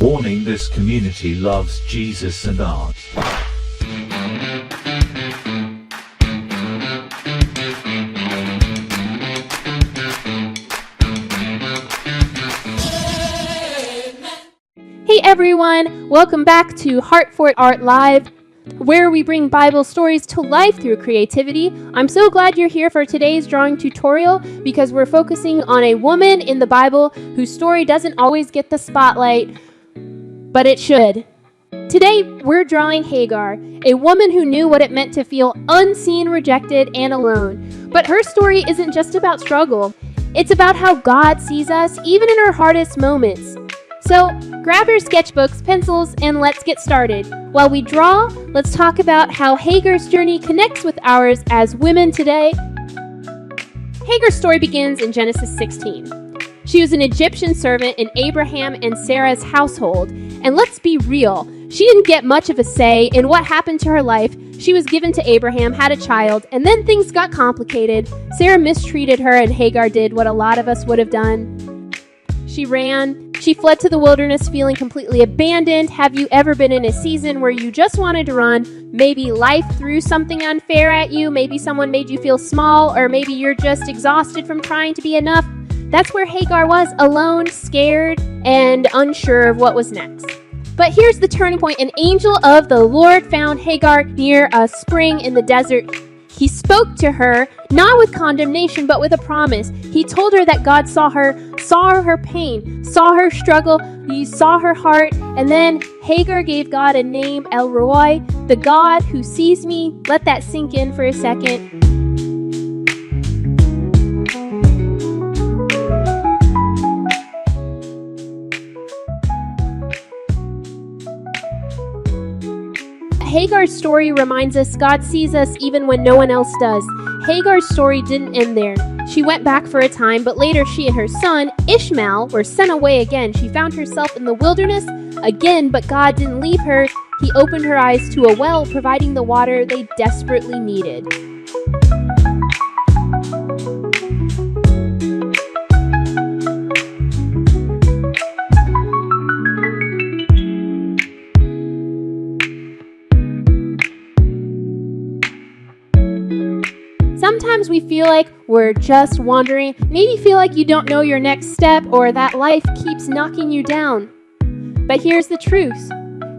Warning: this community loves Jesus and art. Hey everyone, welcome back to Heart4art Live, where we bring Bible stories to life through creativity. I'm so glad you're here for today's drawing tutorial because we're focusing on a woman in the Bible whose story doesn't always get the spotlight, but it should. Today, we're drawing Hagar, a woman who knew what it meant to feel unseen, rejected, and alone. But her story isn't just about struggle. It's about how God sees us, even in our hardest moments. So, grab your sketchbooks, pencils, and let's get started. While we draw, let's talk about how Hagar's journey connects with ours as women today. Hagar's story begins in Genesis 16. She was an Egyptian servant in Abraham and Sarah's household. And let's be real, she didn't get much of a say in what happened to her life. She was given to Abraham, had a child, and then things got complicated. Sarah mistreated her, and Hagar did what a lot of us would have done. She ran. She fled to the wilderness feeling completely abandoned. Have you ever been in a season where you just wanted to run? Maybe life threw something unfair at you. Maybe someone made you feel small, or maybe you're just exhausted from trying to be enough. That's where Hagar was, alone, scared, and unsure of what was next. But here's the turning point. An angel of the Lord found Hagar near a spring in the desert. He spoke to her, not with condemnation, but with a promise. He told her that God saw her pain, saw her struggle, he saw her heart, and then Hagar gave God a name, El Roi, the God who sees me. Let that sink in for a second. Hagar's story reminds us God sees us even when no one else does. Hagar's story didn't end there. She went back for a time, but later she and her son, Ishmael, were sent away again. She found herself in the wilderness again, but God didn't leave her. He opened her eyes to a well, providing the water they desperately needed. Sometimes we feel like we're just wandering, maybe feel like you don't know your next step or that life keeps knocking you down. But here's the truth.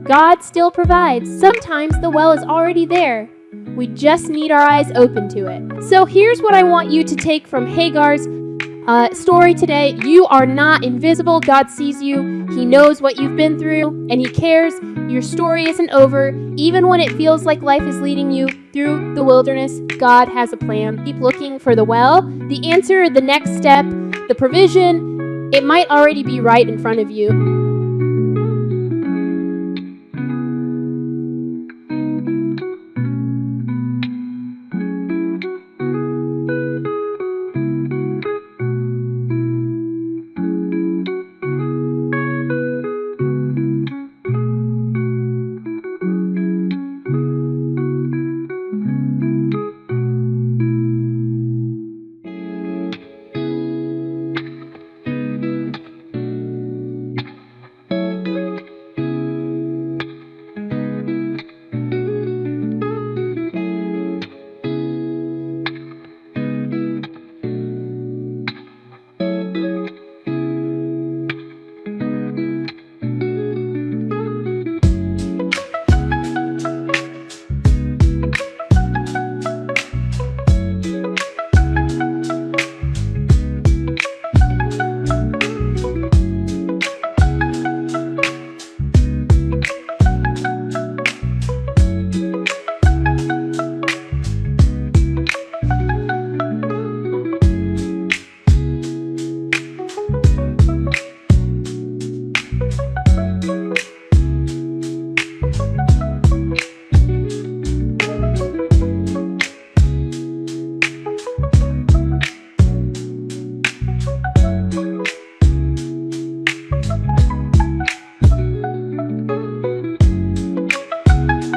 God still provides. Sometimes the well is already there. We just need our eyes open to it. So here's what I want you to take from Hagar's story today. You are not invisible. God sees you. He knows what you've been through, and He cares. Your story isn't over. Even when it feels like life is leading you through the wilderness, God has a plan. Keep looking for the well, the answer, the next step, the provision. It might already be right in front of you.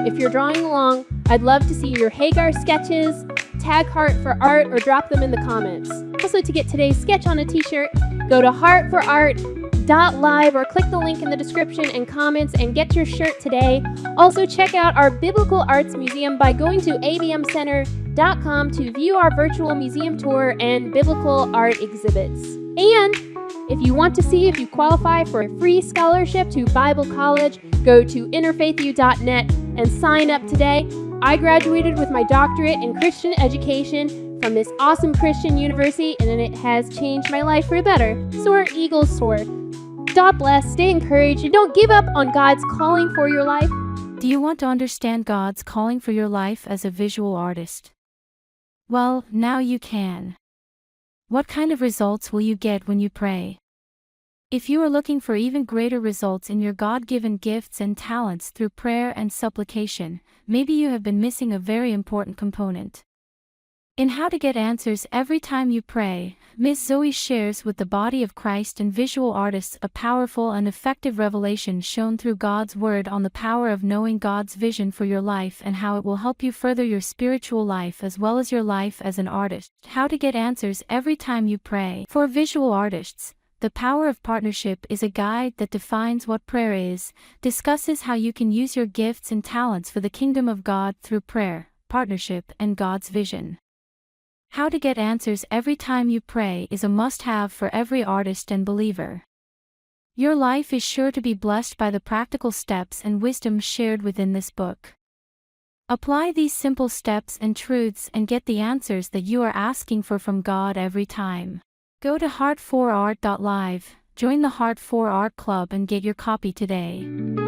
If you're drawing along, I'd love to see your Hagar sketches, tag Heart4art, or drop them in the comments. Also, to get today's sketch on a t-shirt, go to Heart4art Heart4art.live or click the link in the description and comments and get your shirt today. Also, check out our Biblical Arts Museum by going to abmcenter.com to view our virtual museum tour and biblical art exhibits. And if you want to see if you qualify for a free scholarship to Bible College, go to interfaithu.net and sign up today. I graduated with my doctorate in Christian education from this awesome Christian university, and it has changed my life for the better. Soar, eagles, soar. God bless, stay encouraged, and don't give up on God's calling for your life. Do you want to understand God's calling for your life as a visual artist? Well, now you can. What kind of results will you get when you pray? If you are looking for even greater results in your God-given gifts and talents through prayer and supplication, maybe you have been missing a very important component. In How to Get Answers Every Time You Pray, Ms. Zoe shares with the body of Christ and visual artists a powerful and effective revelation shown through God's Word on the power of knowing God's vision for your life and how it will help you further your spiritual life as well as your life as an artist. How to Get Answers Every Time You Pray. For visual artists, The Power of Partnership is a guide that defines what prayer is, discusses how you can use your gifts and talents for the kingdom of God through prayer, partnership, and God's vision. How to Get Answers Every Time You Pray is a must-have for every artist and believer. Your life is sure to be blessed by the practical steps and wisdom shared within this book. Apply these simple steps and truths and get the answers that you are asking for from God every time. Go to Heart4art.live, join the Heart4art Club and get your copy today.